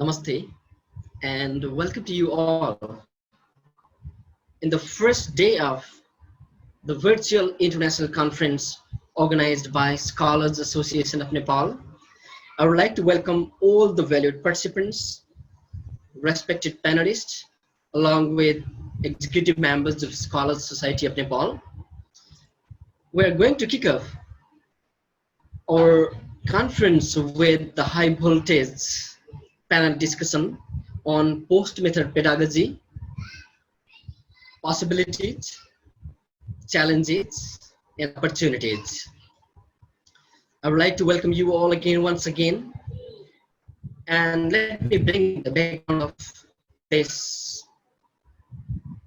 Namaste and welcome to you all in the first day of the virtual international conference organized by Scholars Association of Nepal. I would like to welcome all the valued participants, respected panelists, along with executive members of Scholars Society of Nepal. We are going to kick off our conference with the high voltage panel discussion on post-method pedagogy, possibilities, challenges, and opportunities. I would like to welcome you all again, once again, and let me bring the background of this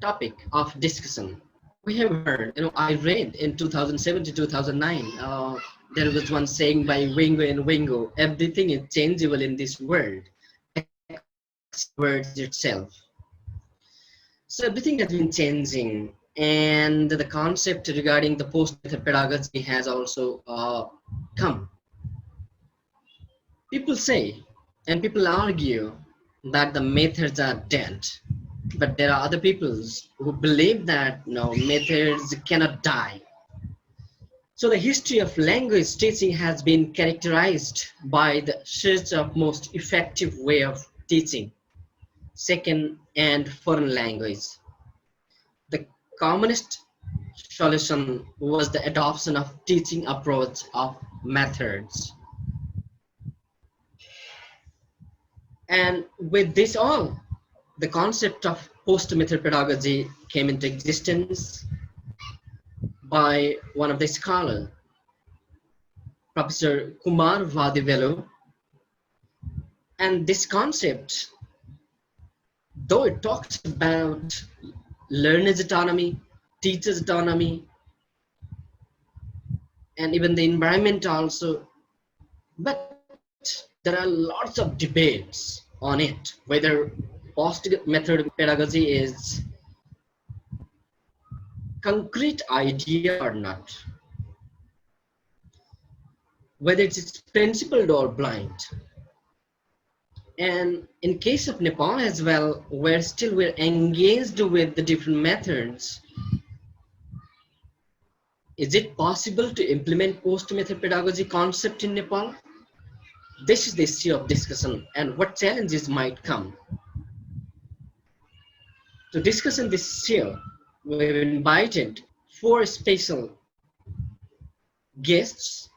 topic of discussion. We have heard, I read in 2007 to 2009, there was one saying by Wingo and Wingo, everything is changeable in this world, words itself. So everything has been changing, and the concept regarding the post-method pedagogy has also come. People say and people argue that the methods are dead, but there are other people who believe that no, methods cannot die. So the history of language teaching has been characterized by the search of most effective way of teaching second and foreign language. The commonest solution was the adoption of teaching approach of methods. And with this all, the concept of post-method pedagogy came into existence by one of the scholars, Professor Kumar Vadivelu. And this concept, though it talks about learners' autonomy, teachers' autonomy, and even the environment also, but there are lots of debates on it, whether post-method pedagogy is concrete idea or not, whether it's principled or blind. And in case of Nepal as well, we're engaged with the different methods. Is it possible to implement post-method pedagogy concept in Nepal? This is the issue of discussion, and what challenges might come. To discuss in this issue, we've invited four special guests: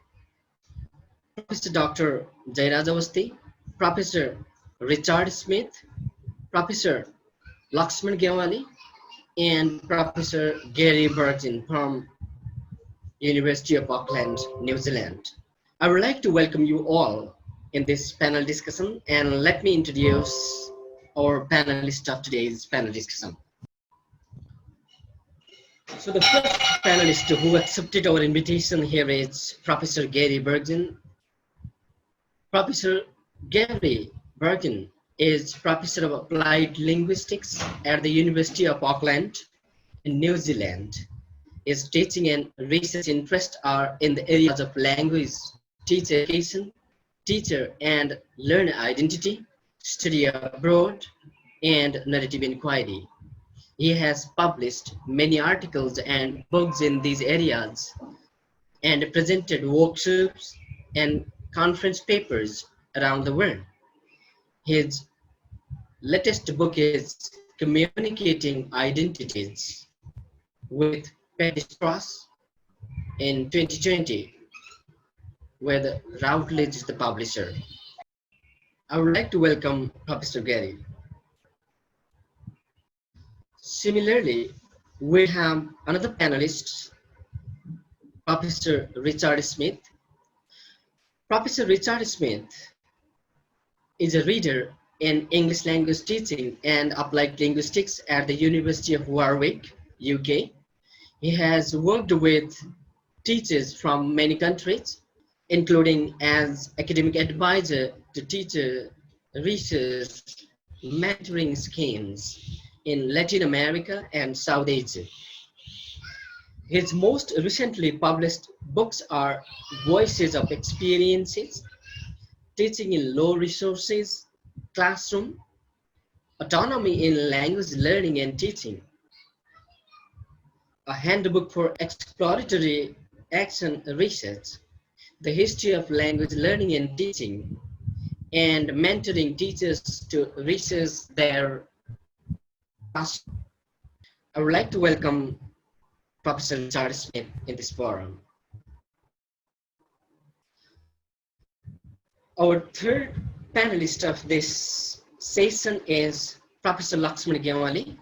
Professor Dr. Raj Awasthi, Professor Richard Smith, Professor Laxman Gnawali, and Professor Gary Burton from University of Auckland, New Zealand. I would like to welcome you all in this panel discussion, and let me introduce our panelist of today's panel discussion. So the first panelist who accepted our invitation here is Professor Gary Burton. Professor Gary Burton is Professor of Applied Linguistics at the University of Auckland in New Zealand. His teaching and research interests are in the areas of language, teacher education, teacher and learner identity, study abroad, and narrative inquiry. He has published many articles and books in these areas and presented workshops and conference papers around the world. His latest book is Communicating Identities with Panelist in 2020, where the Routledge is the publisher. I would like to welcome Professor Gary. Similarly, we have another panelist, Professor Richard Smith. Professor Richard Smith is a reader in English language teaching and applied linguistics at the University of Warwick, UK. He has worked with teachers from many countries, including as academic advisor to teacher research mentoring schemes in Latin America and South Asia. His most recently published books are Voices of Experiences, Teaching in Low Resources, classroom, autonomy in language learning and teaching, a handbook for exploratory action research, the history of language learning and teaching, and mentoring teachers to research their classroom. I would like to welcome Professor Richard Smith in this forum. Our third panelist of this session is Professor Laxman Gnawali.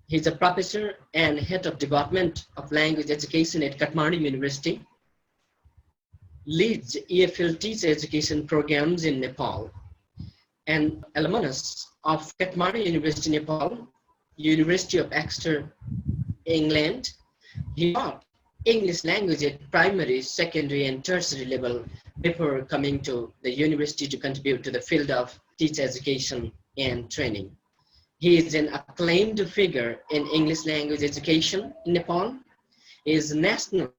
He's a professor and head of Department of Language Education at Kathmandu University, leads EFL teacher education programs in Nepal, and alumnus of Kathmandu University, Nepal, University of Exeter, England. He taught English language at primary, secondary, and tertiary level before coming to the university to contribute to the field of teacher education and training. He is an acclaimed figure in English language education in Nepal. His national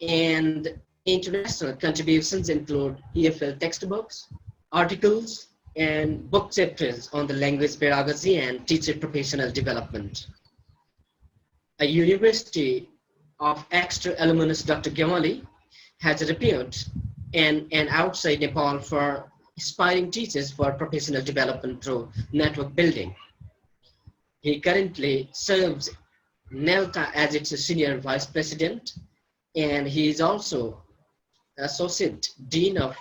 and international contributions include EFL textbooks, articles, and book chapters on the language pedagogy and teacher professional development. A University of Exeter alumnus, Dr. Gnawali, has a repute and outside Nepal for inspiring teachers for professional development through network building. He currently serves NELTA as its senior vice president, and he is also associate dean of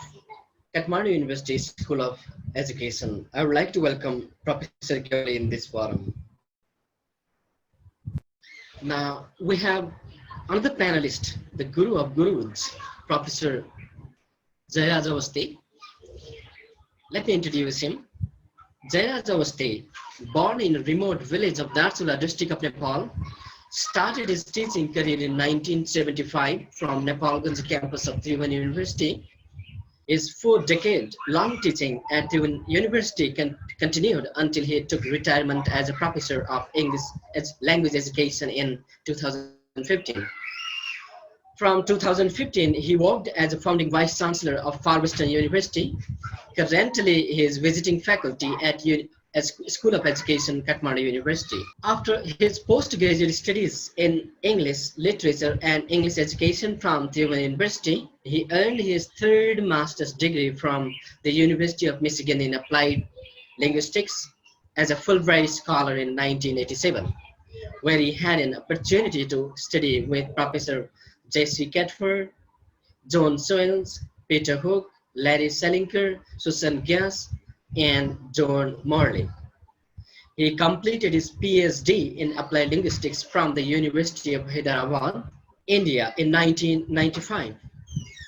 Kathmandu University School of Education. I would like to welcome Professor Gnawali in this forum. Now we have another panelist, the guru of gurus, Professor Raj Awasthi. Let me introduce him. Raj Awasthi, born in a remote village of Darsula district of Nepal, started his teaching career in 1975 from Nepalganj campus of Tribhuvan University. His 4-decade-long teaching at Tribhuvan University continued until he took retirement as a professor of English language education in 2015. From 2015, he worked as a founding vice chancellor of Far Western University. Currently, he is visiting faculty at School of Education, Kathmandu University. After his postgraduate studies in English literature and English education from Tribhuvan University, he earned his third master's degree from the University of Michigan in Applied Linguistics as a Fulbright scholar in 1987, where he had an opportunity to study with Professor J.C. Catford, John Swales, Peter Hook, Larry Selinker, Susan Gyas, and John Morley. He completed his PhD in Applied Linguistics from the University of Hyderabad, India in 1995.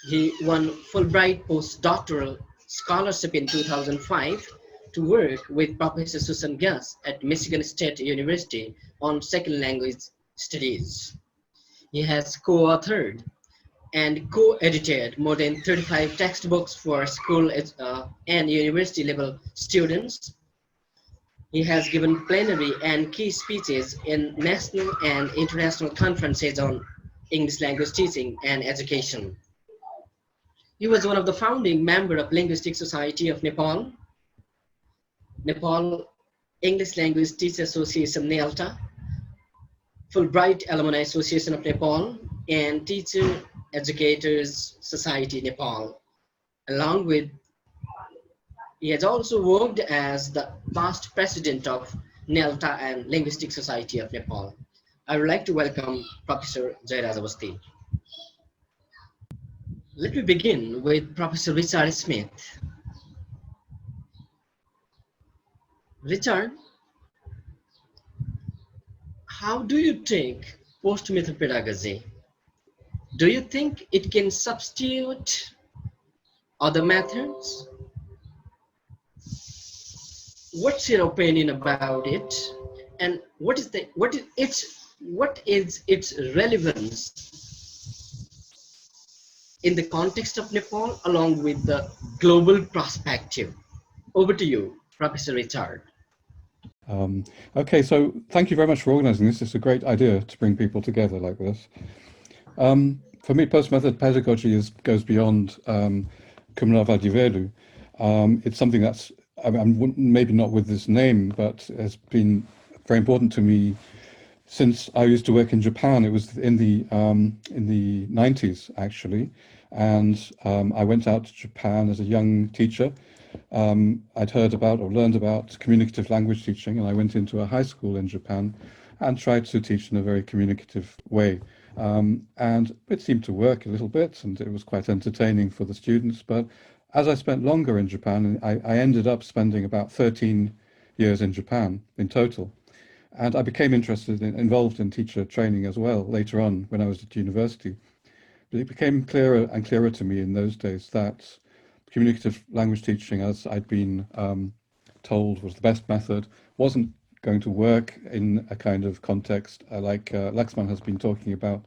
He won Fulbright postdoctoral scholarship in 2005 to work with Professor Susan Gyas at Michigan State University on second language studies. He has co-authored and co-edited more than 35 textbooks for school and university level students. He has given plenary and key speeches in national and international conferences on English language teaching and education. He was one of the founding members of Linguistic Society of Nepal, Nepal English Language Teacher Association, NELTA, Fulbright Alumni Association of Nepal, and Teacher Educators Society Nepal. Along with, he has also worked as the past president of NELTA and Linguistic Society of Nepal. I would like to welcome Professor Raj Awasthi. Let me begin with Professor Richard Smith. Richard, how do you take post-method pedagogy? Do you think it can substitute other methods? What's your opinion about it? And what is its relevance in the context of Nepal along with the global perspective? Over to you, Professor Richard. Okay, so thank you very much for organizing this. It's a great idea to bring people together like this. For me, post-method pedagogy goes beyond cum laude velu. It's something that's maybe not with this name, but has been very important to me since I used to work in Japan. It was in the 90s actually, and I went out to Japan as a young teacher. I'd heard about or learned about communicative language teaching, and I went into a high school in Japan and tried to teach in a very communicative way. And it seemed to work a little bit, and it was quite entertaining for the students. But as I spent longer in Japan, I ended up spending about 13 years in Japan in total. And I became involved in teacher training as well later on when I was at university. But it became clearer and clearer to me in those days that communicative language teaching, as I'd been told was the best method, wasn't going to work in a kind of context like Laxman has been talking about,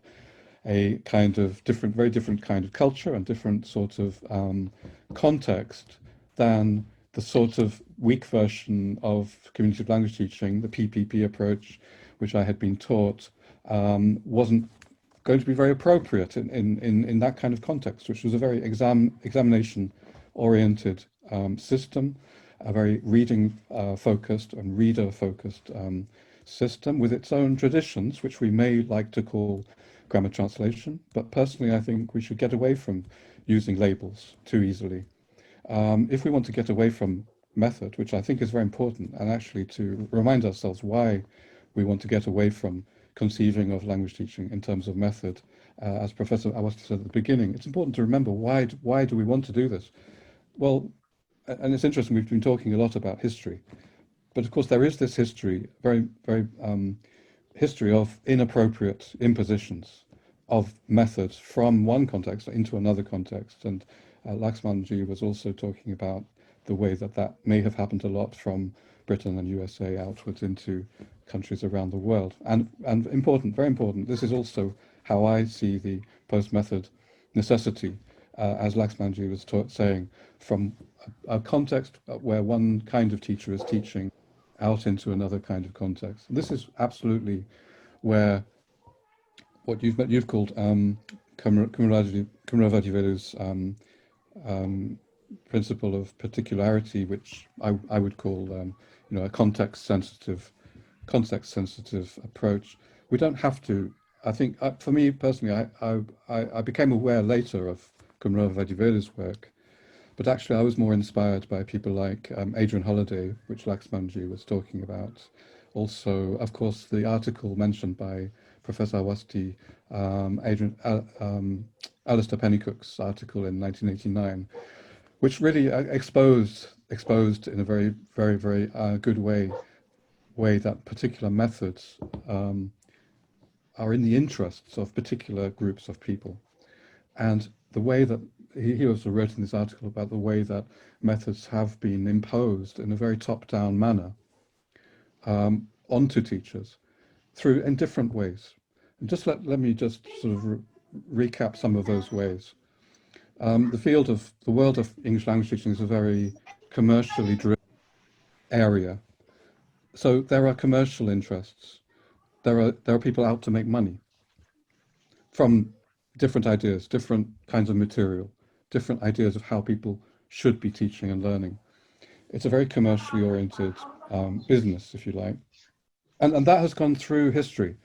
a kind of different, very different kind of culture and different sort of context than the sort of weak version of communicative language teaching, the PPP approach, which I had been taught, wasn't going to be very appropriate in that kind of context, which was a very examination oriented system, a very reading focused and reader focused system with its own traditions, which we may like to call grammar translation. But personally, I think we should get away from using labels too easily. If we want to get away from method, which I think is very important, and actually to remind ourselves why we want to get away from conceiving of language teaching in terms of method, as Professor Awasthi said at the beginning, it's important to remember why do we want to do this? Well, and it's interesting, we've been talking a lot about history, but of course there is this history, very history of inappropriate impositions of methods from one context into another context. And Laxman was also talking about the way that may have happened a lot from Britain and USA outwards into countries around the world. And important, very important, this is also how I see the post-method necessity, as Laxman was saying, from a context where one kind of teacher is teaching out into another kind of context. And this is absolutely where what you've called Kumravadivelu's principle of particularity, which I would call a context-sensitive approach. We don't have to. I think for me personally, I became aware later of Kumravadivelu's work, but actually I was more inspired by people like Adrian Holiday, which Laxman was talking about. Also, of course, the article mentioned by Professor Awasthi, Alistair Pennycook's article in 1989, which really exposed in a very, very, very good way that particular methods are in the interests of particular groups of people. And the way that he also wrote in this article about the way that methods have been imposed in a very top-down manner onto teachers in different ways. And just let me just sort of recap some of those ways. The world of English language teaching is a very commercially driven area. So there are commercial interests. There are people out to make money from different ideas, different kinds of material, different ideas of how people should be teaching and learning. It's a very commercially oriented business, if you like. And that has gone through history,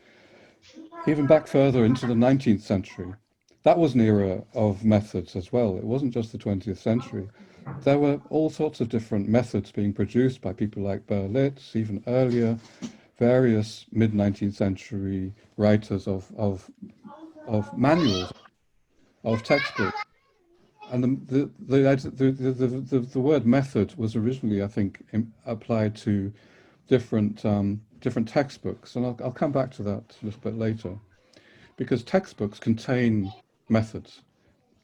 even back further into the 19th century. That was an era of methods as well. It wasn't just the 20th century. There were all sorts of different methods being produced by people like Berlitz, even earlier, various mid-19th century writers of manuals, of textbooks. And the word method was originally, I think, applied to different textbooks, and I'll come back to that a little bit later, because textbooks contain methods.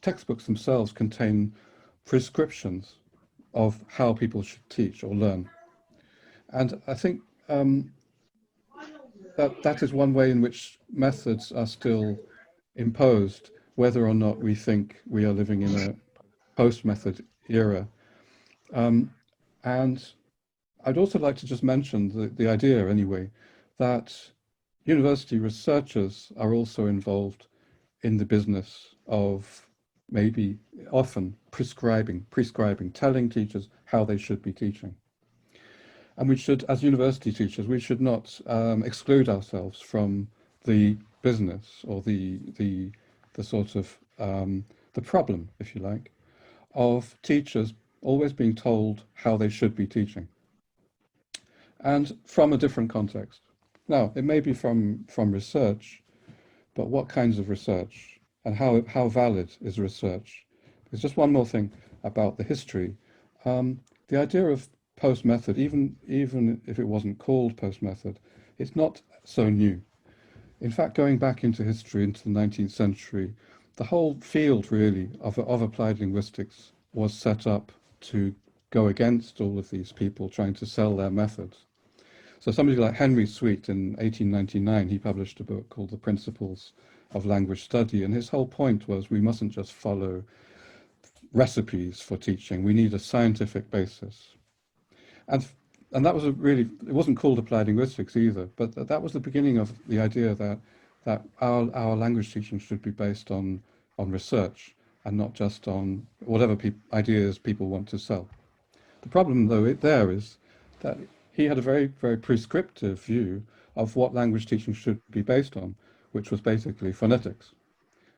Textbooks themselves contain prescriptions of how people should teach or learn, and I think that is one way in which methods are still imposed, whether or not we think we are living in a post-method era. And I'd also like to just mention the idea, anyway, that university researchers are also involved in the business of maybe often prescribing, telling teachers how they should be teaching. And we should, as university teachers, we should not exclude ourselves from the business or the sort of the problem, if you like, of teachers always being told how they should be teaching, and from a different context. Now, it may be from research, but what kinds of research and how valid is research? There's just one more thing about the history. The idea of post-method, even if it wasn't called post-method, it's not so new. In fact, going back into history, into the 19th century, the whole field really of applied linguistics was set up to go against all of these people trying to sell their methods. So somebody like Henry Sweet in 1899, he published a book called The Principles of Language Study, and his whole point was we mustn't just follow recipes for teaching, we need a scientific basis. And that was it wasn't called applied linguistics either, but that was the beginning of the idea that our language teaching should be based on research and not just on whatever ideas people want to sell. The problem, though, there is that he had a very, very prescriptive view of what language teaching should be based on, which was basically phonetics.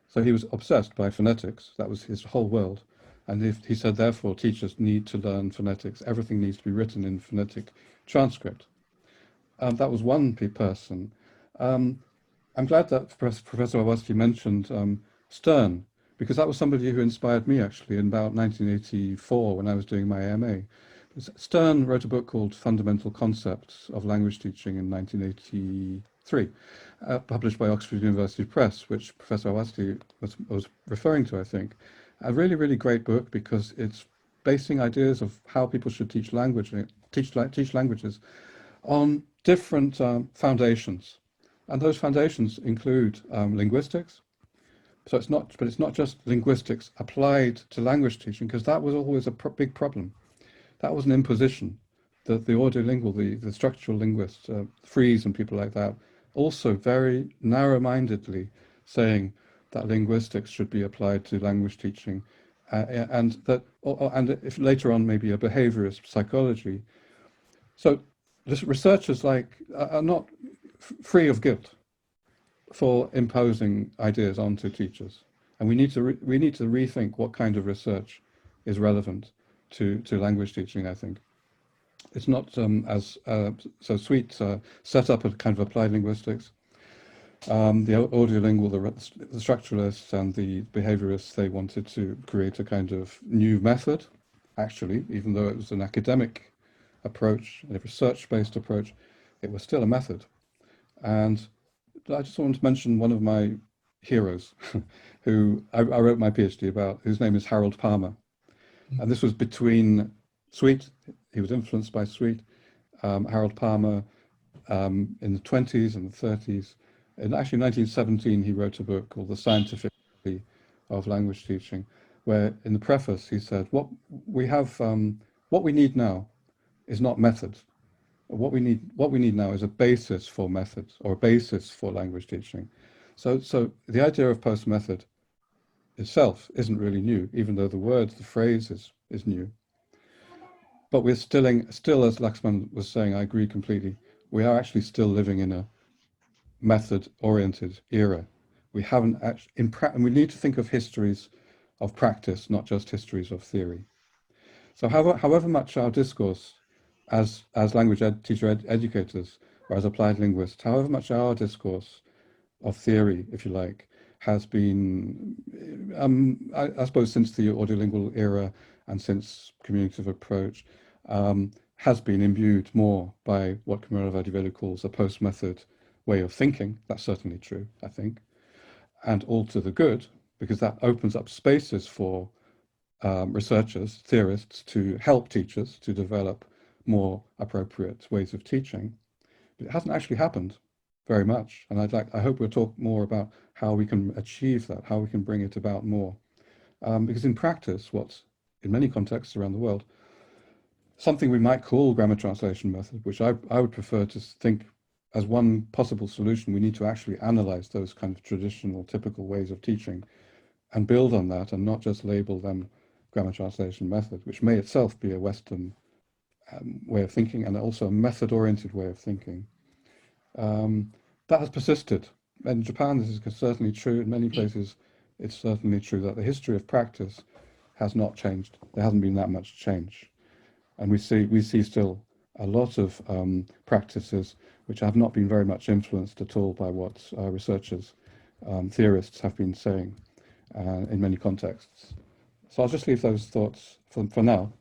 So he was obsessed by phonetics. That was his whole world. And he said, therefore, teachers need to learn phonetics. Everything needs to be written in phonetic transcript. That was one person. I'm glad that Professor Awasthi mentioned Stern, because that was somebody who inspired me, actually, in about 1984 when I was doing my MA. Stern wrote a book called Fundamental Concepts of Language Teaching in 1983, published by Oxford University Press, which Professor Awasthi was referring to, I think. A really, really great book because it's basing ideas of how people should teach languages on different foundations. And those foundations include linguistics. So it's not just linguistics applied to language teaching, because that was always a big problem. That was an imposition that the audiolingual, the structural linguists, Fries and people like that, also very narrow-mindedly saying that linguistics should be applied to language teaching, and if later on maybe a behaviorist psychology. So researchers are not free of guilt for imposing ideas onto teachers, and we need to rethink what kind of research is relevant to language teaching. I think it's not so Sweet set up a kind of applied linguistics. The audiolingual, the structuralists and the behaviorists, they wanted to create a kind of new method, actually, even though it was an academic approach, a research-based approach, it was still a method. And I just want to mention one of my heroes, who I wrote my PhD about, whose name is Harold Palmer. And this was between Sweet, he was influenced by Sweet, Harold Palmer in the 20s and the 30s. In actually 1917, he wrote a book called The Scientific Study of Language Teaching, where in the preface he said, what we need now is not methods. What we need now is a basis for methods, or a basis for language teaching. So the idea of post-method itself isn't really new, even though the phrase is new. But we're still, as Laxman was saying, I agree completely, we are actually still living in a method-oriented era. We haven't actually, and we need to think of histories of practice, not just histories of theory. So however much our discourse as language educators or as applied linguists, however much our discourse of theory, if you like, has been, I suppose since the audiolingual era and since communicative approach, has been imbued more by what Camilo Valdivieso calls a post-method way of thinking. That's certainly true, I think, and all to the good, because that opens up spaces for researchers, theorists, to help teachers to develop more appropriate ways of teaching. But it hasn't actually happened very much, and I hope we'll talk more about how we can achieve that, how we can bring it about more, because in practice, what's in many contexts around the world, something we might call grammar translation method, which I would prefer to think as one possible solution. We need to actually analyze those kind of traditional, typical ways of teaching and build on that and not just label them grammar translation method, which may itself be a Western way of thinking and also a method-oriented way of thinking. That has persisted. In Japan, this is certainly true. In many places, it's certainly true that the history of practice has not changed. There hasn't been that much change. And we see still a lot of practices which have not been very much influenced at all by what researchers, theorists have been saying in many contexts. So I'll just leave those thoughts for now.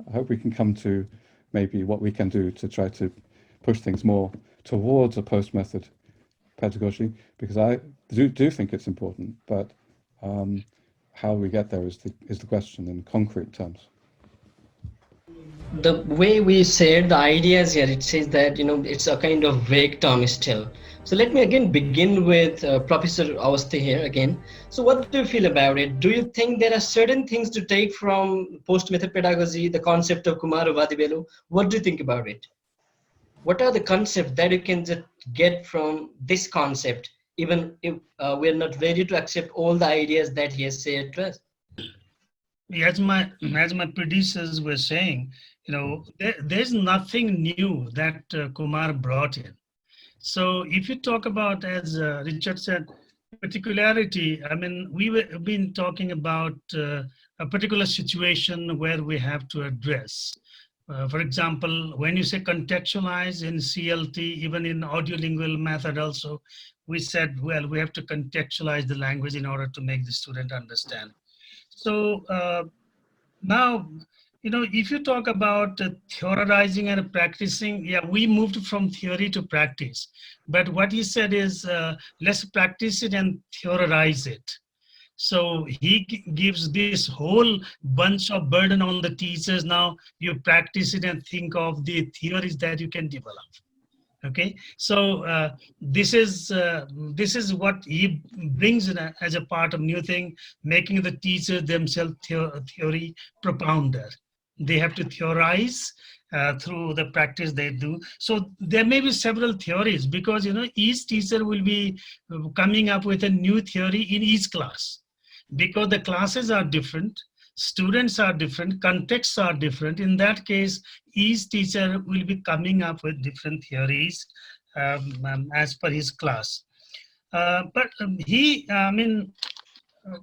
I hope we can come to maybe what we can do to try to push things more towards a post-method pedagogy, because I do think it's important, but how we get there is the question in concrete terms. The way we said the ideas here, it says that, it's a kind of vague term still. So let me again begin with Professor Awasthi here again. So what do you feel about it? Do you think there are certain things to take from post-method pedagogy, the concept of Kumar Vadivelu? What do you think about it? What are the concepts that you can just get from this concept, even if we're not ready to accept all the ideas that he has said to us? As my predecessors were saying, there's nothing new that Kumar brought in. So if you talk about, as Richard said, particularity, I mean, we've been talking about a particular situation where we have to address. For example, when you say contextualize in CLT, even in audiolingual method also, we said, well, we have to contextualize the language in order to make the student understand. So now, if you talk about theorizing and practicing, yeah, we moved from theory to practice. But what he said is, let's practice it and theorize it. So he gives this whole bunch of burden on the teachers. Now you practice it and think of the theories that you can develop. Okay, so this is what he brings in as a part of new thing, making the teachers themselves theory propounder. They have to theorize through the practice they do. So there may be several theories, because each teacher will be coming up with a new theory in each class, because the classes are different, students are different, contexts are different. In that case, each teacher will be coming up with different theories as per his class. But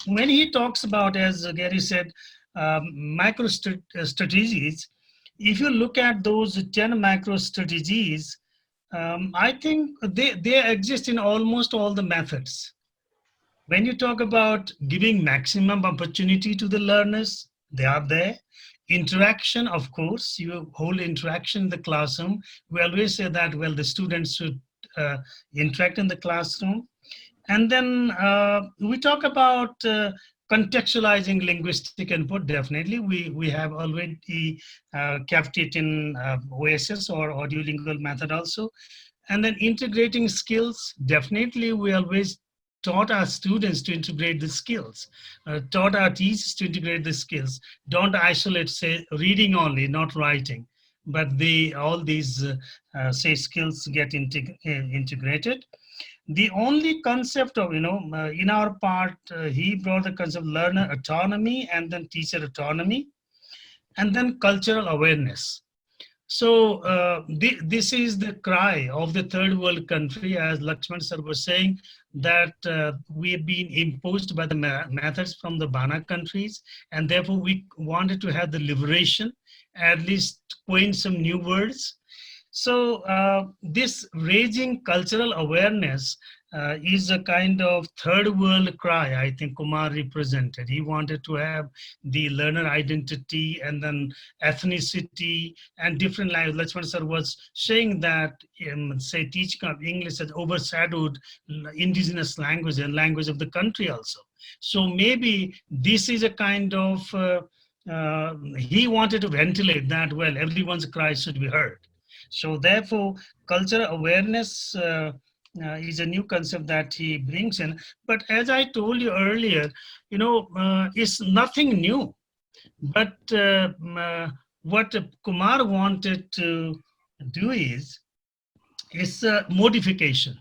when he talks about, as Gary said, macro strategies, if you look at those 10 macro strategies, I think they exist in almost all the methods. When you talk about giving maximum opportunity to the learners, they are there. Interaction, of course, you hold interaction in the classroom. We always say that, well, the students should interact in the classroom. And then we talk about contextualizing linguistic input. Definitely, we have already kept it in OSS or audiolingual method also. And then integrating skills, definitely we always taught our students to integrate the skills, taught our teachers to integrate the skills. Don't isolate, say, reading only, not writing, but all these, say, skills get integrated. The only concept of, in our part, he brought the concept of learner autonomy and then teacher autonomy, and then cultural awareness. So this is the cry of the third world country, as Laxman sir was saying, that we have been imposed by the methods from the Bana countries, and therefore we wanted to have the liberation, at least coin some new words. So this raising cultural awareness is a kind of third world cry, I think Kumar represented. He wanted to have the learner identity and then ethnicity and different languages. Laxman sir was saying that, say, teaching of English has overshadowed indigenous language and language of the country also. So maybe this is a kind of, he wanted to ventilate that, well, everyone's cry should be heard. So therefore, cultural awareness is a new concept that he brings in. But as I told you earlier, it's nothing new. But what Kumar wanted to do is modification.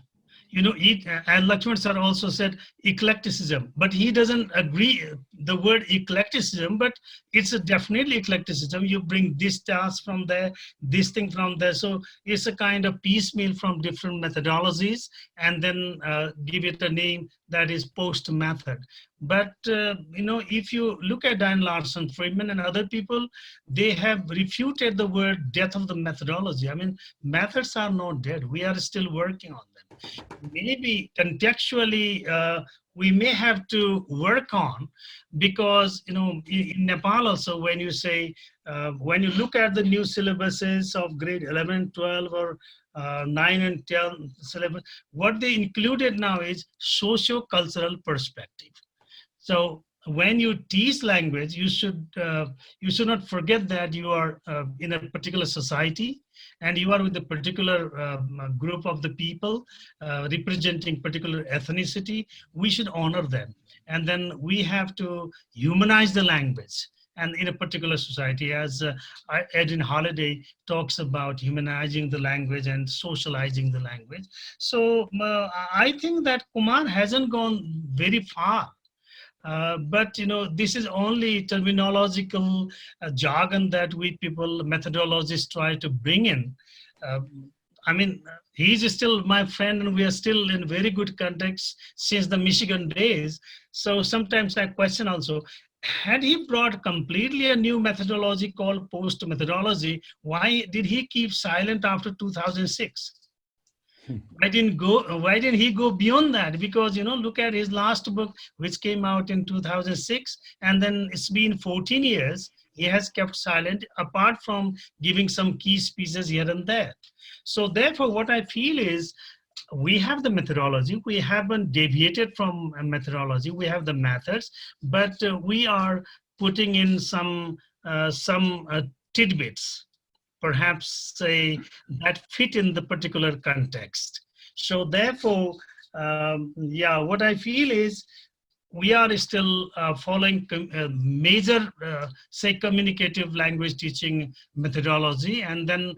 And Lakshman sir also said eclecticism, but he doesn't agree the word eclecticism, but it's definitely eclecticism. You bring this task from there, this thing from there. So it's a kind of piecemeal from different methodologies, and then give it a name that is post method. But, if you look at Dan Larson, Friedman, and other people, they have refuted the word death of the methodology. I mean, methods are not dead. We are still working on them. Maybe contextually, we may have to work on, because, in Nepal also, when you say, when you look at the new syllabuses of grade 11, 12, or 9 and 10 syllabus, what they included now is socio-cultural perspective. So when you teach language, you should not forget that you are in a particular society, and you are with a particular group of the people representing particular ethnicity. We should honor them, and then we have to humanize the language. And in a particular society, as Edwin Holiday talks about humanizing the language and socializing the language. So I think that Kumar hasn't gone very far. But this is only terminological jargon that we people, methodologists, try to bring in. I mean, he's still my friend, and we are still in very good context since the Michigan days. So sometimes I question also, had he brought completely a new methodology called post methodology, why did he keep silent after 2006? Why didn't he go beyond that? Because, look at his last book, which came out in 2006, and then it's been 14 years. He has kept silent, apart from giving some key speeches here and there. So therefore, what I feel is, we have the methodology. We haven't deviated from a methodology. We have the methods, but we are putting in some tidbits, perhaps say, that fit in the particular context. So therefore, what I feel is, we are still following major, say, communicative language teaching methodology, and then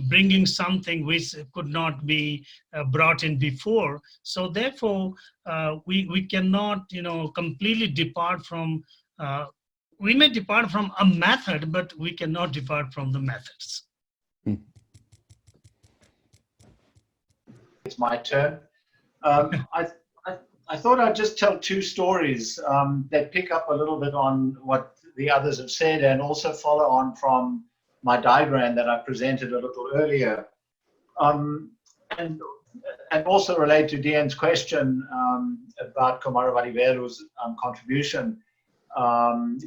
bringing something which could not be brought in before. So therefore, we cannot, completely depart from, we may depart from a method, but we cannot depart from the methods. It's my turn. I thought I'd just tell two stories that pick up a little bit on what the others have said, and also follow on from my diagram that I presented a little earlier, and also relate to Dian's question about Kumaravati Veru's contribution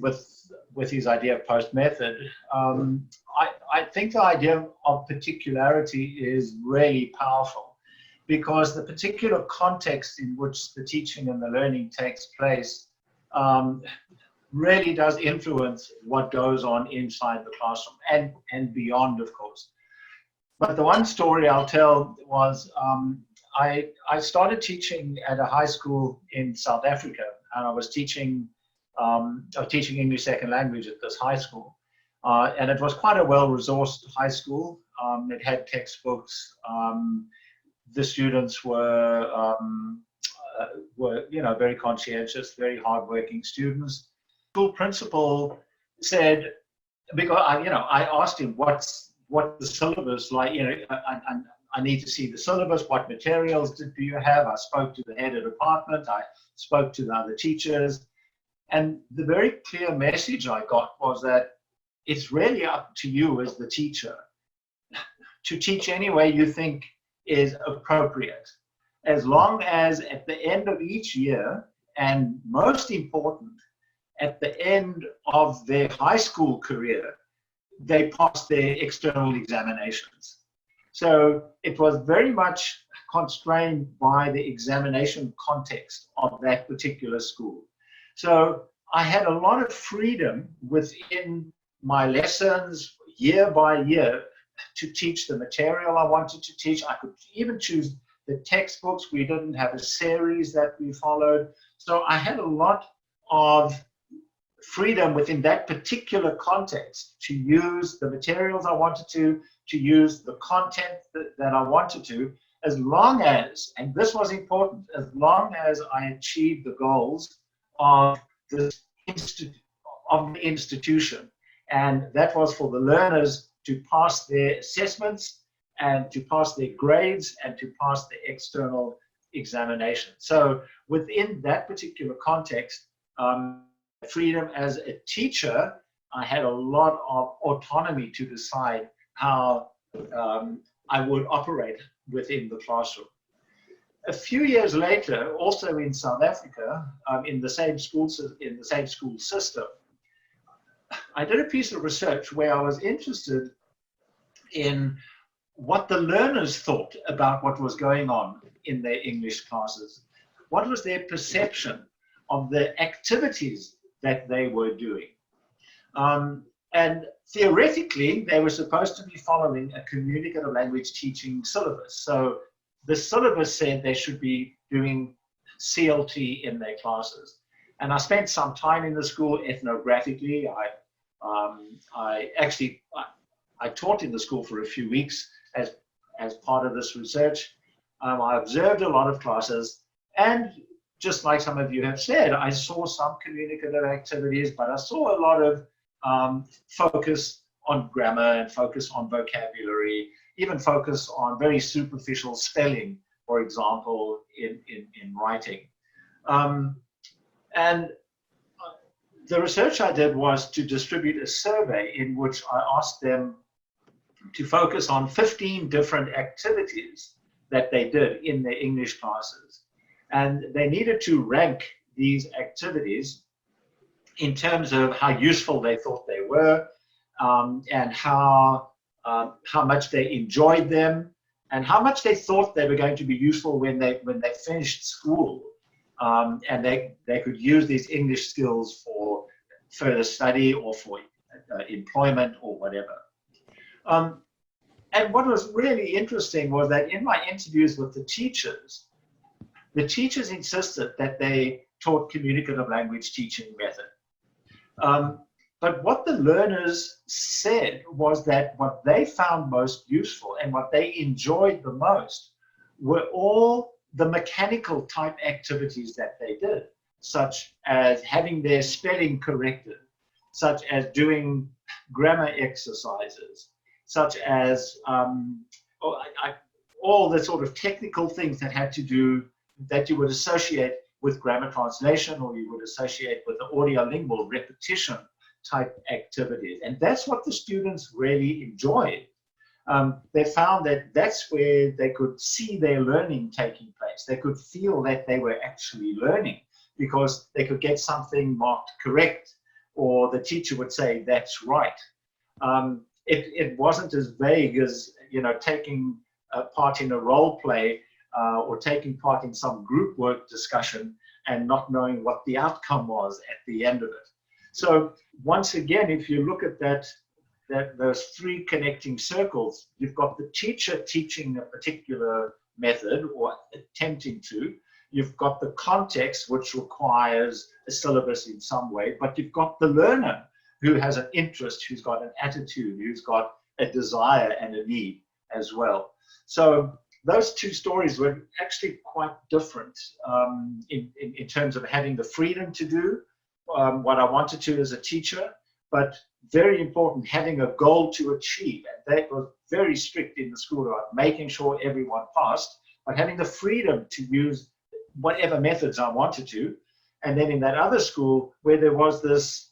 with his idea of post method. I think the idea of particularity is really powerful, because the particular context in which the teaching and the learning takes place really does influence what goes on inside the classroom and beyond, of course. But the one story I'll tell was, I started teaching at a high school in South Africa, and I was teaching English second language at this high school. And it was quite a well-resourced high school. It had textbooks. The students were very conscientious, very hardworking students. School principal said, because I asked him what's the syllabus like. I need to see the syllabus. What materials do you have? I spoke to the head of department. I spoke to the other teachers, and the very clear message I got was that it's really up to you as the teacher to teach any way you think is appropriate, as long as at the end of each year, and most important, at the end of their high school career, they pass their external examinations. So it was very much constrained by the examination context of that particular school. So I had a lot of freedom within my lessons year by year to teach the material I wanted to teach. I could even choose the textbooks. We didn't have a series that we followed. So I had a lot of freedom within that particular context to use the materials I wanted to use the content that I wanted to, as long as, and this was important, as long as I achieved the goals of the institution. And that was for the learners to pass their assessments and to pass their grades and to pass the external examination. So within that particular context, freedom as a teacher, I had a lot of autonomy to decide how I would operate within the classroom. A few years later, also in South Africa, in the same school system, I did a piece of research where I was interested in what the learners thought about what was going on in their English classes. What was their perception of the activities that they were doing? And theoretically, they were supposed to be following a communicative language teaching syllabus. So the syllabus said they should be doing CLT in their classes. And I spent some time in the school ethnographically. I taught in the school for a few weeks as part of this research. I observed a lot of classes, and just like some of you have said, I saw some communicative activities, but I saw a lot of focus on grammar and focus on vocabulary, even focus on very superficial spelling, for example, in writing. And the research I did was to distribute a survey in which I asked them to focus on 15 different activities that they did in their English classes. And they needed to rank these activities in terms of how useful they thought they were, and how much they enjoyed them, and how much they thought they were going to be useful when they finished school, and they could use these English skills for further study or for employment or whatever. And what was really interesting was that in my interviews with the teachers insisted that they taught communicative language teaching method. But what the learners said was that what they found most useful and what they enjoyed the most were all the mechanical type activities that they did, such as having their spelling corrected, such as doing grammar exercises, such as all the sort of technical things that had to do, that you would associate with grammar translation, or you would associate with the audiolingual repetition type activities. And that's what the students really enjoyed. They found that that's where they could see their learning taking place. They could feel that they were actually learning because they could get something marked correct, or the teacher would say, that's right. It wasn't as vague as, taking part in a role play or taking part in some group work discussion and not knowing what the outcome was at the end of it. So once again, if you look at those three connecting circles, you've got the teacher teaching a particular method or attempting to. You've got the context, which requires a syllabus in some way, but you've got the learner who has an interest, who's got an attitude, who's got a desire and a need as well. So those two stories were actually quite different in terms of having the freedom to do what I wanted to as a teacher, but very important, having a goal to achieve. And that was very strict in the school about making sure everyone passed, but having the freedom to use whatever methods I wanted to. And then in that other school where there was this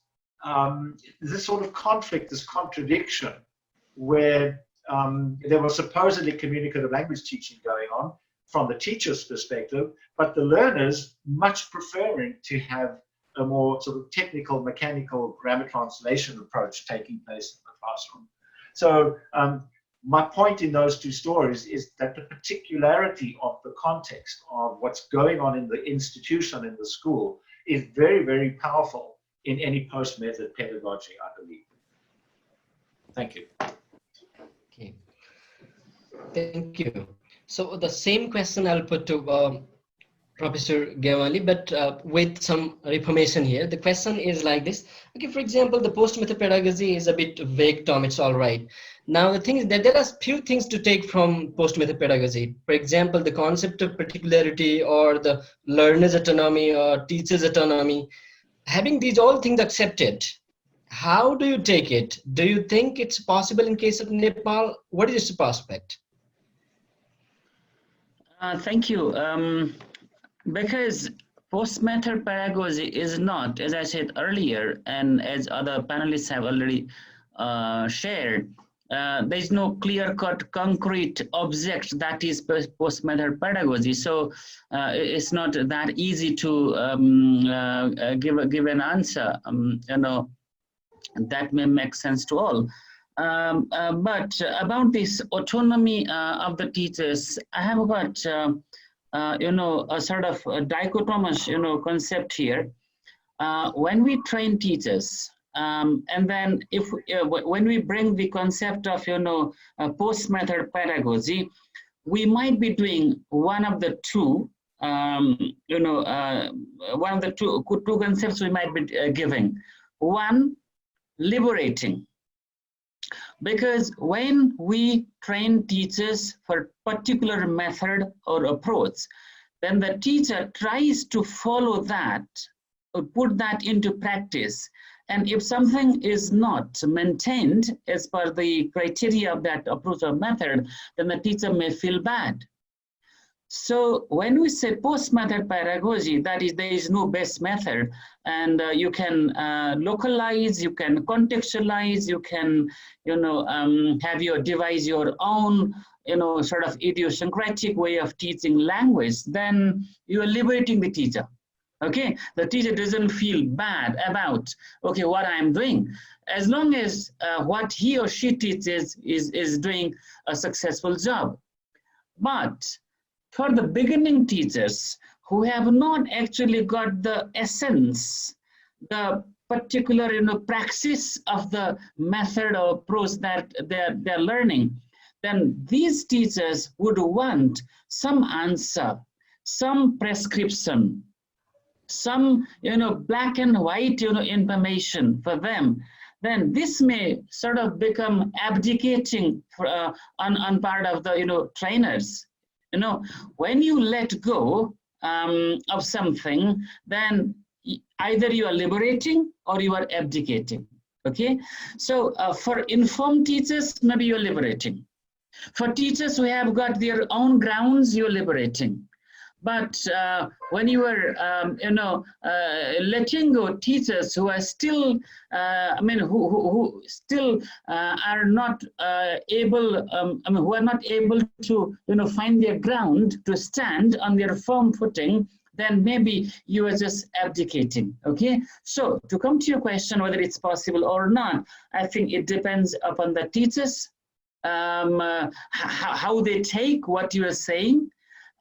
sort of conflict, this contradiction, where there was supposedly communicative language teaching going on from the teacher's perspective, but the learners much preferring to have a more sort of technical, mechanical grammar translation approach taking place in the classroom. So my point in those two stories is that the particularity of the context of what's going on in the institution, in the school, is very, very powerful in any post-method pedagogy, I believe. Thank you. Okay. Thank you. So the same question I'll put to Professor Gnawali, but with some reformation here. The question is like this. Okay, for example, the post-method pedagogy is a bit vague term, it's all right. Now, the thing is that there are few things to take from post-method pedagogy. For example, the concept of particularity or the learner's autonomy or teacher's autonomy. Having these all things accepted, how do you take it? Do you think it's possible in case of Nepal? What is its prospect? Thank you. Because post-method pedagogy is not, as I said earlier, and as other panelists have already shared, there is no clear-cut concrete object that is post-method pedagogy. So it's not that easy to give an answer, that may make sense to all. But about this autonomy of the teachers, I have got a sort of a dichotomous concept here. When we train teachers, and then when we bring the concept of post-method pedagogy, we might be doing one of the two. One of the two concepts we might be giving. One, liberating. Because when we train teachers for particular method or approach, then the teacher tries to follow that or put that into practice. And if something is not maintained as per the criteria of that approach or method, then the teacher may feel bad. So when we say post-method pedagogy, that is, there is no best method, and you can localize, you can contextualize, you can, devise your own, sort of idiosyncratic way of teaching language, then you are liberating the teacher. Okay, the teacher doesn't feel bad about, okay, what I'm doing, as long as what he or she teaches is doing a successful job. But for the beginning teachers who have not actually got the essence, the particular praxis of the method or approach that they're learning, then these teachers would want some answer, some prescription, some black and white information for them. Then this may sort of become abdicating for, on part of the trainers. When you let go of something, then either you are liberating or you are abdicating. Okay, so for informed teachers, maybe you're liberating. For teachers who have got their own grounds, you're liberating. But when you are, letting go teachers who are still, who still are not able, who are not able to, find their ground to stand on their firm footing, then maybe you are just abdicating. Okay. So to come to your question, whether it's possible or not, I think it depends upon the teachers, how they take what you are saying.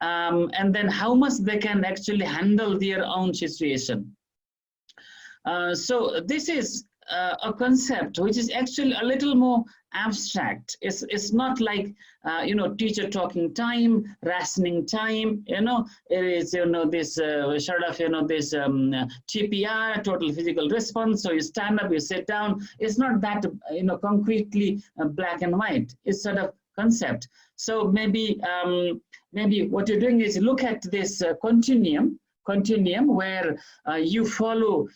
And then how much they can actually handle their own situation. So this is a concept which is actually a little more abstract. It's not like teacher talking time, rationing time. It is this sort of this TPR, total physical response. So you stand up, you sit down. It's not that concretely black and white. It's sort of concept. So maybe what you're doing is look at this continuum where you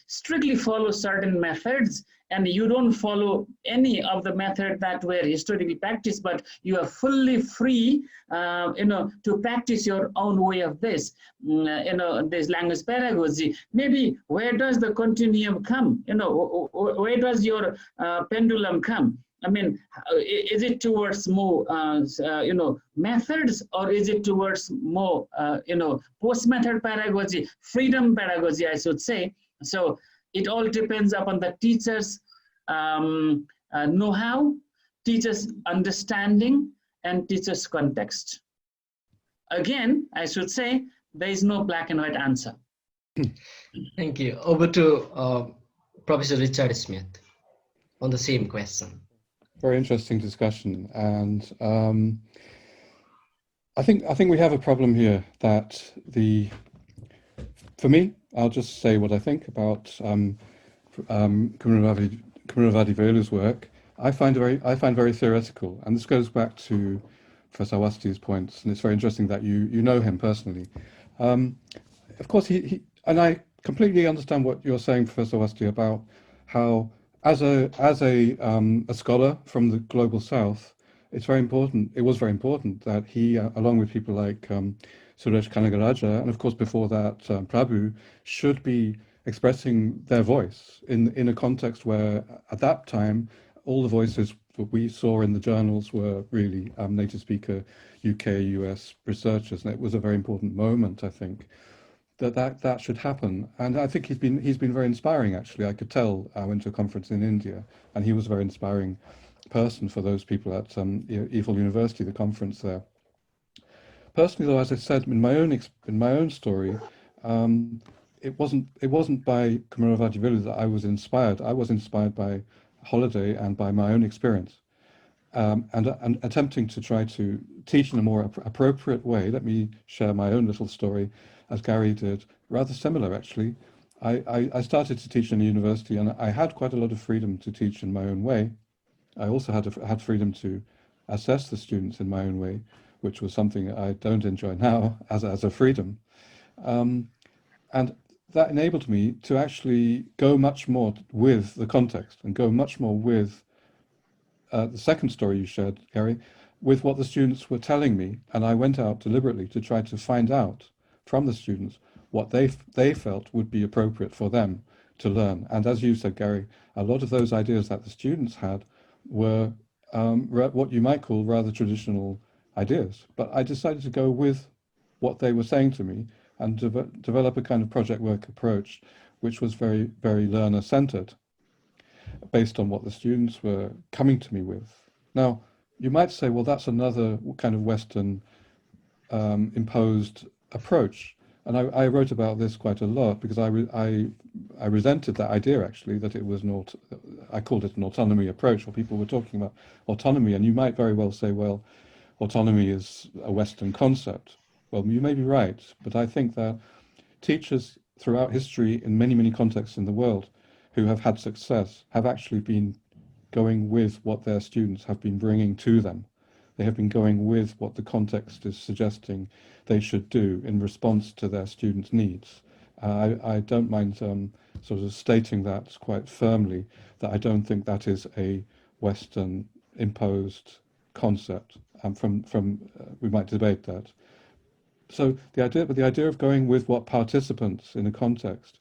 strictly follow certain methods, and you don't follow any of the methods that were historically practiced, but you are fully free, to practice your own way of this, this language pedagogy. Maybe where does the continuum come? Where does your pendulum come? I mean, is it towards more, methods, or is it towards more, post-method pedagogy, freedom pedagogy, I should say? So it all depends upon the teacher's know-how, teacher's understanding, and teacher's context. Again, I should say, there is no black and white answer. Thank you. Over to Professor Richard Smith on the same question. Very interesting discussion, and I think we have a problem here that the For me, I'll just say what I think about Kumaravati Velu's work. I find very theoretical, and this goes back to Professor Awasti's points, and it's very interesting that you know him personally. Of course, he and I completely understand what you're saying, Professor Awasthi, about how, as a scholar from the global south, it's very important. It was very important that he, along with people like Suresh Kanagaraja, and of course before that Prabhu, should be expressing their voice in a context where, at that time, all the voices that we saw in the journals were really native speaker UK, US researchers, and it was a very important moment, I think, that should happen. And I think he's been very inspiring, actually. I could tell. I went to a conference in India, and he was a very inspiring person for those people at Warwick University, the conference there. Personally, though, as I said in my own story, it wasn't by Kumaravati Velu that I was inspired. I was inspired by holiday and by my own experience, and attempting to try to teach in a more appropriate way. Let me share my own little story, as Gary did, rather similar actually. I started to teach in a university, and I had quite a lot of freedom to teach in my own way. I also had freedom to assess the students in my own way, which was something I don't enjoy now as a freedom. And that enabled me to actually go much more with the context and go much more with the second story you shared, Gary, with what the students were telling me. And I went out deliberately to try to find out from the students what they felt would be appropriate for them to learn. And as you said, Gary, a lot of those ideas that the students had were what you might call rather traditional ideas. But I decided to go with what they were saying to me and develop a kind of project work approach, which was very, very learner-centered, based on what the students were coming to me with. Now, you might say, well, that's another kind of Western imposed approach. And I wrote about this quite a lot because I resented that idea, actually, that it was I called it an autonomy approach, or people were talking about autonomy. And you might very well say, well, autonomy is a Western concept. Well, you may be right, but I think that teachers throughout history in many, many contexts in the world who have had success have actually been going with what their students have been bringing to them. They have been going with what the context is suggesting they should do in response to their students' needs. I don't mind sort of stating that quite firmly, that I don't think that is a Western imposed concept. We might debate that. So the idea of going with what participants in a context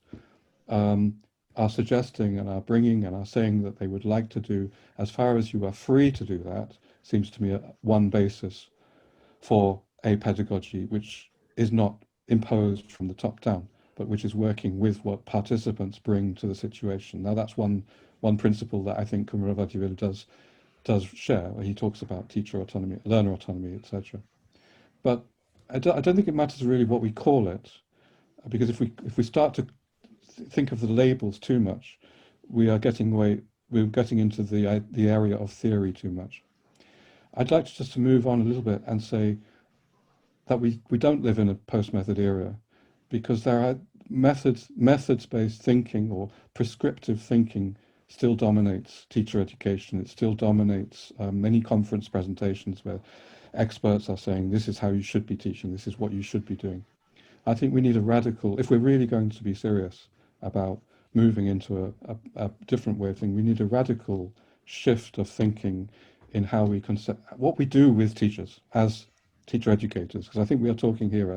are suggesting and are bringing and are saying that they would like to do, as far as you are free to do that, seems to me one basis for a pedagogy which is not imposed from the top down, but which is working with what participants bring to the situation. Now, that's one principle that I think Kumaravati Velu does share, where he talks about teacher autonomy, learner autonomy, etc. But I don't think it matters really what we call it, because if we start to think of the labels too much, we're getting into the area of theory too much. I'd like to move on a little bit and say that we don't live in a post-method era, because there are methods-based thinking or prescriptive thinking still dominates teacher education. It still dominates many conference presentations where experts are saying, this is how you should be teaching, this is what you should be doing. I think we need a radical, if we're really going to be serious about moving into a different way of thinking, we need a radical shift of thinking in how we what we do with teachers as teacher educators, because I think we are talking here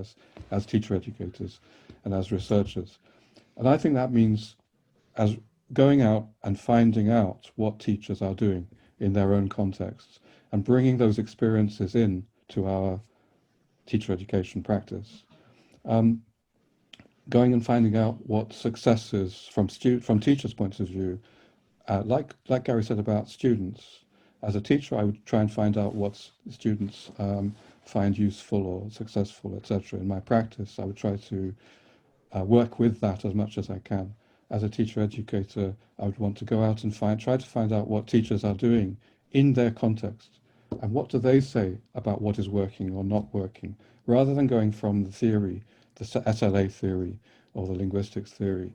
as teacher educators and as researchers. And I think that means as going out and finding out what teachers are doing in their own contexts and bringing those experiences in to our teacher education practice. Going and finding out what success is from teachers' points of view, like Gary said about students. As a teacher, I would try and find out what students find useful or successful, etc. In my practice, I would try to work with that as much as I can. As a teacher educator, I would want to go out and try to find out what teachers are doing in their context, and what do they say about what is working or not working, rather than going from the theory, the SLA theory, or the linguistics theory.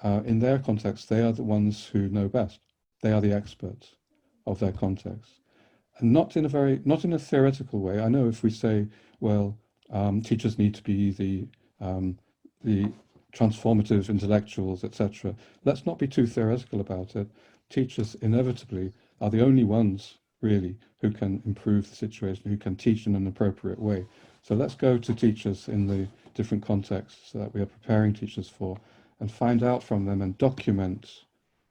In their context, they are the ones who know best. They are the experts of their context, and not in a theoretical way. I know if we say, well, teachers need to be the transformative intellectuals, etc. Let's not be too theoretical about it. Teachers inevitably are the only ones really who can improve the situation, who can teach in an appropriate way. So let's go to teachers in the different contexts that we are preparing teachers for and find out from them and document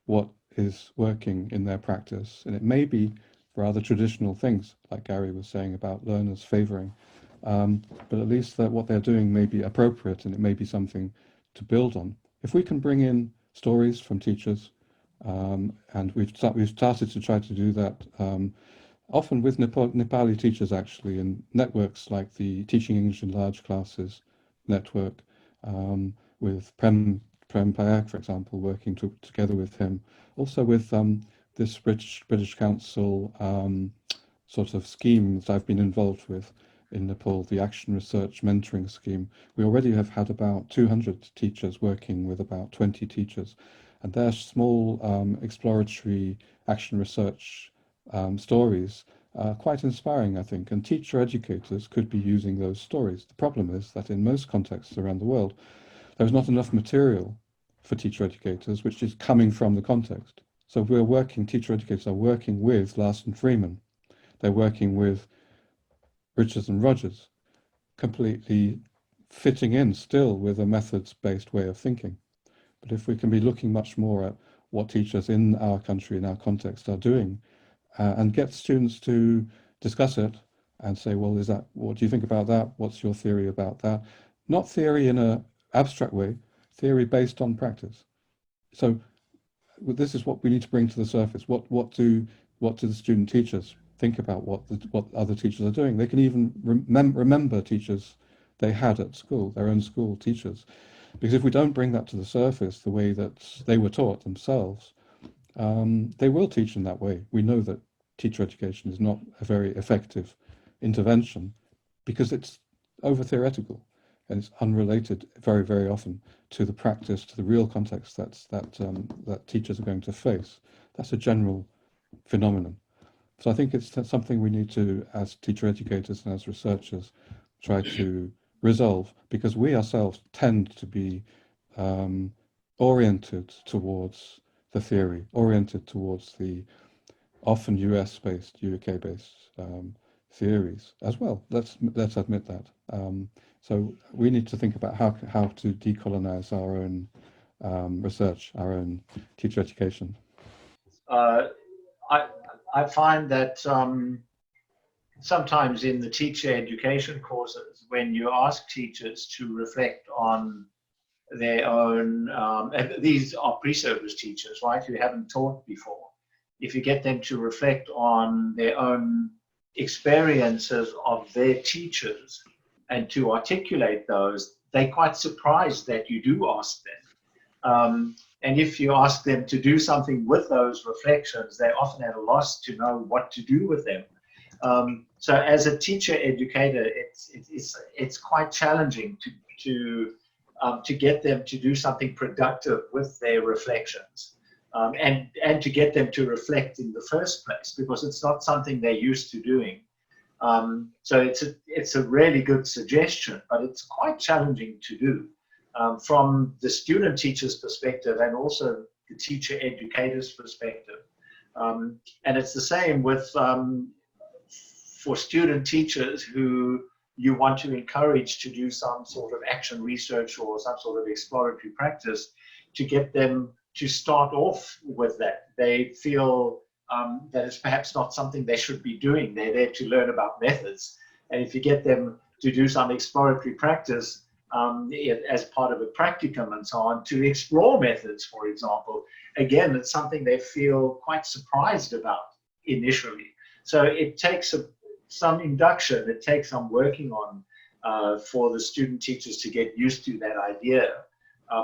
what is working in their practice. And it may be rather traditional things, like Gary was saying about learners favoring, but at least that what they're doing may be appropriate and it may be something to build on. If we can bring in stories from teachers, and we've started to try to do that often with Nepali teachers actually, in networks like the Teaching English in Large Classes network, with Prem Payak, for example, working together with him. Also with this British Council sort of scheme that I've been involved with in Nepal, the Action Research Mentoring Scheme. We already have had about 200 teachers working with about 20 teachers. And their small exploratory action research stories are quite inspiring, I think. And teacher educators could be using those stories. The problem is that in most contexts around the world, there's not enough material for teacher educators, which is coming from the context. So teacher educators are working with Larson Freeman. They're working with Richards and Rogers, completely fitting in still with a methods-based way of thinking. But if we can be looking much more at what teachers in our country, in our context, are doing, and get students to discuss it and say, well, what do you think about that? What's your theory about that? Not theory in an abstract way, theory based on practice. So this is what we need to bring to the surface. What do the student teachers think about what other teachers are doing? They can even remember teachers they had at school, their own school teachers. Because if we don't bring that to the surface the way that they were taught themselves, they will teach in that way. We know that teacher education is not a very effective intervention because it's over theoretical and it's unrelated very, very often to the practice, to the real context that teachers are going to face. That's a general phenomenon. So I think it's something we need to, as teacher educators and as researchers, try to resolve, because we ourselves tend to be oriented towards the theory, oriented towards the often US-based, UK-based theories as well. Let's admit that. So we need to think about how to decolonize our own research, our own teacher education. I find that sometimes in the teacher education courses, when you ask teachers to reflect on their own, and these are pre-service teachers, right, who haven't taught before, if you get them to reflect on their own experiences of their teachers and to articulate those, they're quite surprised that you do ask them. And if you ask them to do something with those reflections, they're often at a loss to know what to do with them. So as a teacher educator, it's quite challenging to get them to do something productive with their reflections, and to get them to reflect in the first place, because it's not something they're used to doing. So it's a really good suggestion, but it's quite challenging to do. From the student teacher's perspective and also the teacher educator's perspective. And it's the same with for student teachers who you want to encourage to do some sort of action research or some sort of exploratory practice, to get them to start off with that. They feel that it's perhaps not something they should be doing. They're there to learn about methods. And if you get them to do some exploratory practice, as part of a practicum and so on, to explore methods, for example, again, it's something they feel quite surprised about initially. So it takes some induction, it takes some working on for the student teachers to get used to that idea.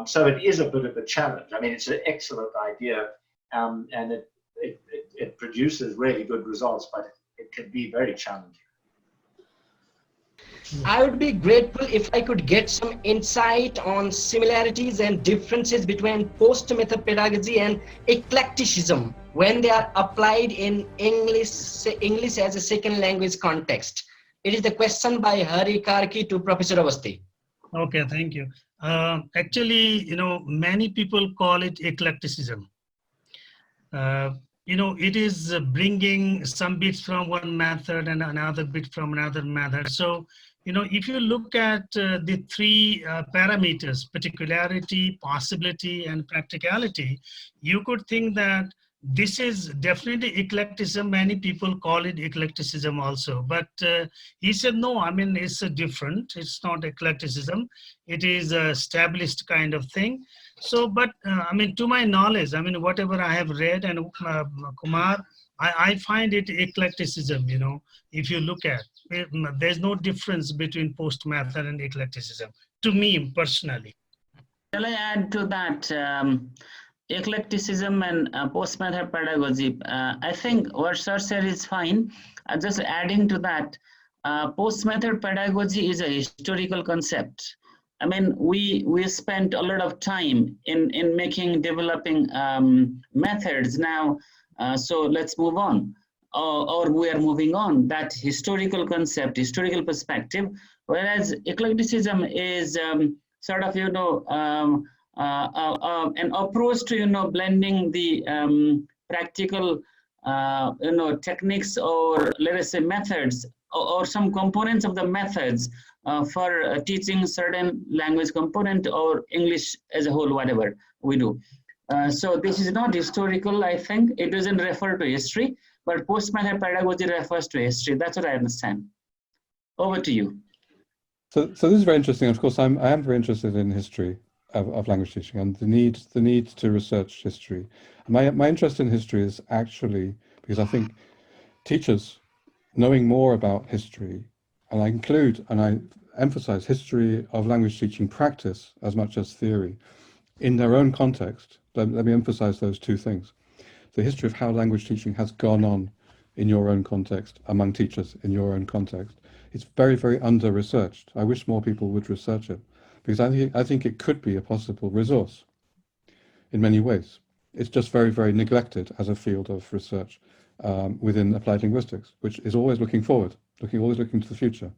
So it is a bit of a challenge. I mean, it's an excellent idea, and it produces really good results, but it can be very challenging. I would be grateful if I could get some insight on similarities and differences between post-method pedagogy and eclecticism when they are applied in English as a second language context. It is the question by Hari Karki to Professor Awasthi. Okay, thank you. Actually, many people call it eclecticism. It is bringing some bits from one method and another bit from another method. So, if you look at the three parameters, particularity, possibility, and practicality, you could think that this is definitely eclecticism. Many people call it eclecticism also, but he said, no, I mean, it's different. It's not eclecticism. It is a established kind of thing. So, but I mean, to my knowledge, I mean, whatever I have read, and Kumar, I find it eclecticism, if you look at it, there's no difference between post-method and eclecticism, to me personally. Shall I add to that? Eclecticism and post-method pedagogy, I think what Sir said is fine. Just adding to that, post-method pedagogy is a historical concept. I mean, we spent a lot of time in developing methods now, so let's move on, or we are moving on, that historical concept, historical perspective, whereas eclecticism is sort of, an approach to, blending the practical, techniques, or let us say methods, or some components of the methods for teaching certain language component or English as a whole, whatever we do. So this is not historical, I think. It doesn't refer to history, but post-method pedagogy refers to history. That's what I understand. Over to you. So this is very interesting. Of course, I am very interested in history of language teaching and the need to research history. My interest in history is actually because I think teachers knowing more about history, and I emphasize history of language teaching practice as much as theory in their own context. Let me emphasize those two things. The history of how language teaching has gone on in your own context, among teachers in your own context. It's very, very under-researched. I wish more people would research it, because I think it could be a possible resource in many ways. It's just very, very neglected as a field of research within applied linguistics, which is always looking forward, always looking to the future.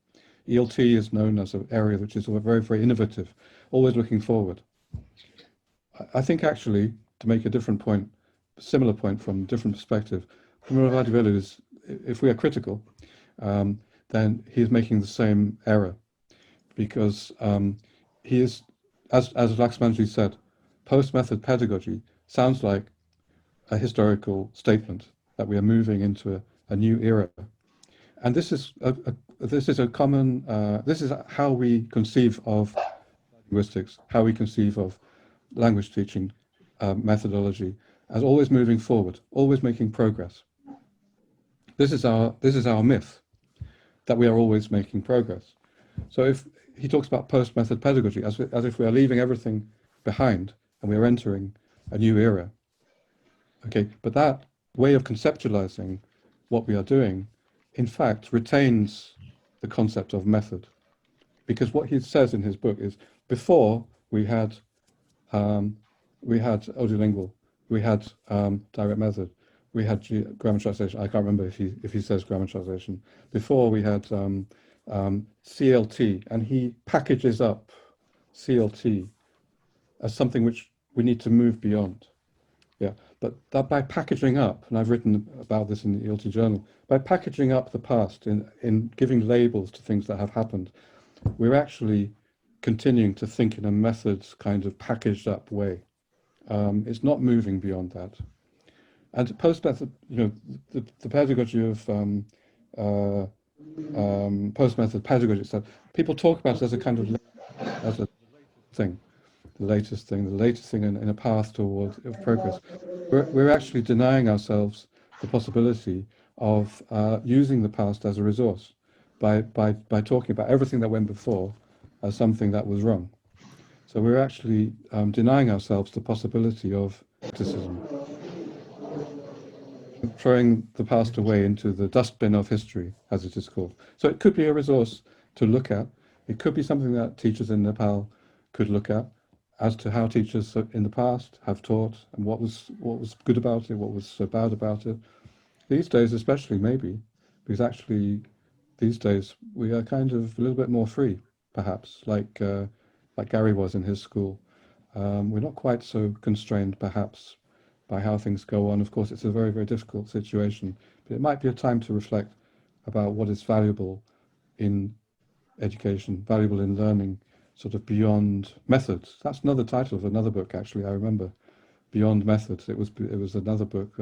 ELT is known as an area which is very, very innovative, always looking forward. I think actually, to make a different point, similar point from a different perspective, Gnawali is, if we are critical, then he is making the same error, because he is, as Laxman said, post-method pedagogy sounds like a historical statement that we are moving into a new era, and this is a common. This is how we conceive of linguistics, how we conceive of language teaching methodology, as always moving forward, always making progress. This is our myth, that we are always making progress. So if he talks about post-method pedagogy as if we are leaving everything behind and we are entering a new era, okay, but that way of conceptualizing what we are doing, in fact, retains the concept of method, because what he says in his book is, before we had audiolingual, we had direct method, we had grammar translation. I can't remember if he says grammar translation. Before we had CLT, and he packages up CLT as something which we need to move beyond. Yeah, but that by packaging up, and I've written about this in the ELT journal, by packaging up the past in giving labels to things that have happened, we're actually continuing to think in a methods kind of packaged up way. It's not moving beyond that. And post-method, the pedagogy of post-method pedagogy, so people talk about it as a kind of as a thing, the latest thing in a path toward progress. We're actually denying ourselves the possibility of using the past as a resource by talking about everything that went before as something that was wrong. So we're actually denying ourselves the possibility of criticism, throwing the past away into the dustbin of history, as it is called. So it could be a resource to look at. It could be something that teachers in Nepal could look at as to how teachers in the past have taught and what was good about it, what was so bad about it. These days, especially, maybe, because actually these days we are kind of a little bit more free, perhaps, like Gary was in his school. We're not quite so constrained, perhaps, by how things go on. Of course, it's a very, very difficult situation, but it might be a time to reflect about what is valuable in education, valuable in learning, sort of beyond methods. That's another title of another book, actually, I remember. Beyond Methods. It was another book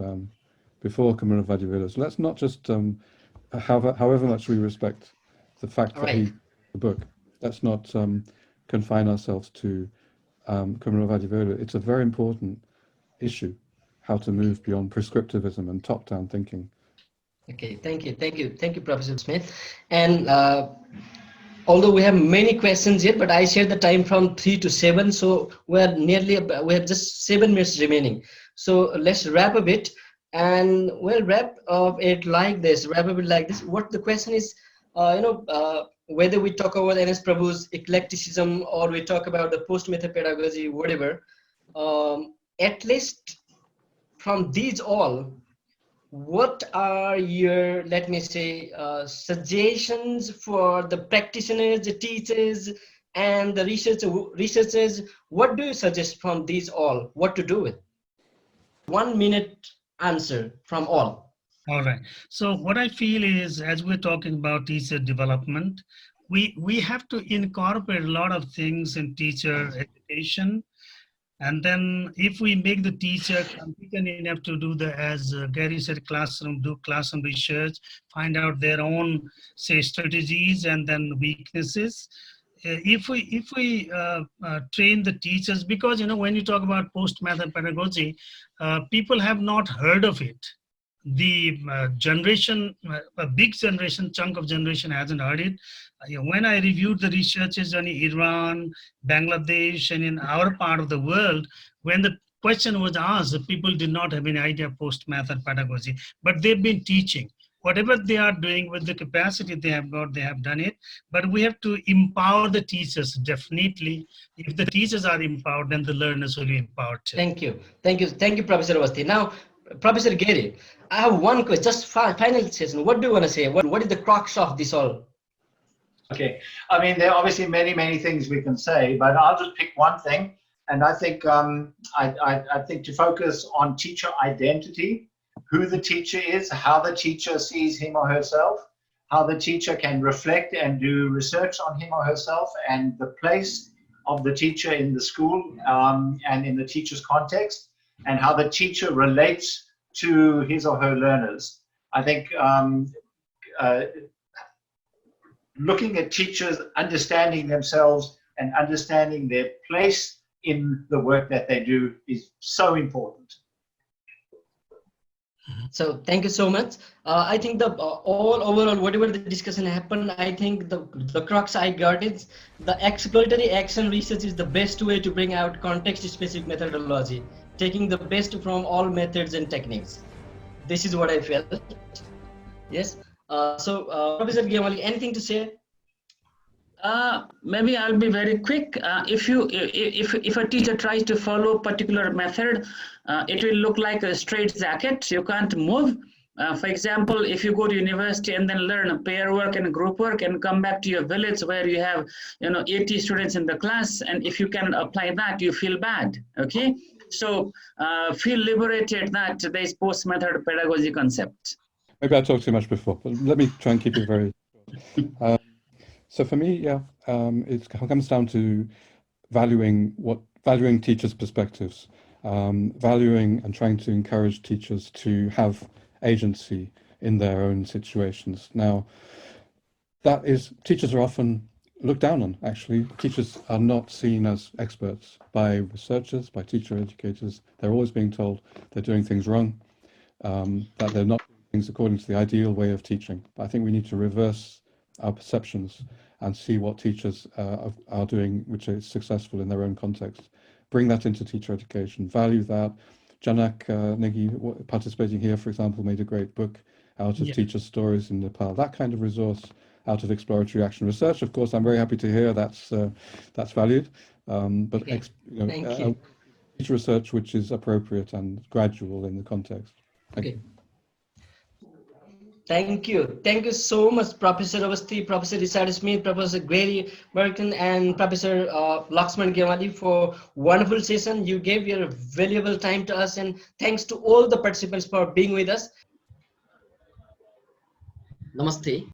before Kathmandu Vadivelos. So let's not just, however much we respect the fact that he the book, let's not confine ourselves to Kathmandu Vadivelos. It's a very important issue, how to move beyond prescriptivism and top-down thinking. Okay, thank you, Professor Smith. And although we have many questions here, but I shared the time from 3 to 7, so we have just 7 minutes remaining. So let's wrap a bit, and we'll wrap it like this. What the question is, whether we talk about N.S. Prabhu's eclecticism or we talk about the post-method pedagogy, whatever, at least from these all, what are your, let me say, suggestions for the practitioners, the teachers, and the researchers? What do you suggest from these all? What to do with? 1 minute answer from all. All right. So what I feel is, as we're talking about teacher development, we have to incorporate a lot of things in teacher education. And then if we make the teacher competent enough to do as Gary said, do classroom research, find out their own, say, strategies and then weaknesses. If we train the teachers, because, when you talk about post-method pedagogy, people have not heard of it. The generation, a big generation, chunk of generation hasn't heard it. When I reviewed the researches on Iran, Bangladesh, and in our part of the world, when the question was asked, people did not have any idea of post-method pedagogy, but they've been teaching. Whatever they are doing with the capacity they have got, they have done it. But we have to empower the teachers, definitely. If the teachers are empowered, then the learners will be empowered too. Thank you, Professor Awasthi. Now, Professor Gary, I have one question, just final session. What do you want to say? What is the crux of this all? Okay, I mean, there are obviously many things we can say, but I'll just pick one thing. And I think I think to focus on teacher identity, who the teacher is, how the teacher sees him or herself, how the teacher can reflect and do research on him or herself, and the place of the teacher in the school and in the teacher's context, and how the teacher relates to his or her learners. I think looking at teachers, understanding themselves and understanding their place in the work that they do is so important. So thank you so much. I think the overall, whatever the discussion happened, I think the crux I got is the exploratory action research is the best way to bring out context-specific methodology, taking the best from all methods and techniques. This is what I felt. Yes. So Professor Gnawali, anything to say? Maybe I'll be very quick. If a teacher tries to follow a particular method, it will look like a straight jacket. You can't move. For example, if you go to university and then learn pair work and group work and come back to your village where you have 80 students in the class, and if you can apply that, you feel bad. Okay, so feel liberated that there is post-method pedagogy concept. Maybe I talked too much before, but let me try and keep it very short. So for me, it comes down to valuing teachers' perspectives, valuing and trying to encourage teachers to have agency in their own situations. Now, teachers are often looked down on, actually. Teachers are not seen as experts by researchers, by teacher educators. They're always being told they're doing things wrong, that they're not doing things according to the ideal way of teaching. But I think we need to reverse our perceptions and see what teachers are doing, which is successful in their own context. Bring that into teacher education, value that. Janak Negi, participating here, for example, made a great book out of teacher stories in Nepal. That kind of resource, out of exploratory action research. Of course, I'm very happy to hear that's valued, but Okay. Thank you. research which is appropriate and gradual in the context. Okay. Thank you. Thank you so much, Professor Awasthi, Professor Richard Smith, Professor Gary Burton, and Professor Laxman Gnawali for wonderful session. You gave your valuable time to us, and thanks to all the participants for being with us. Namaste.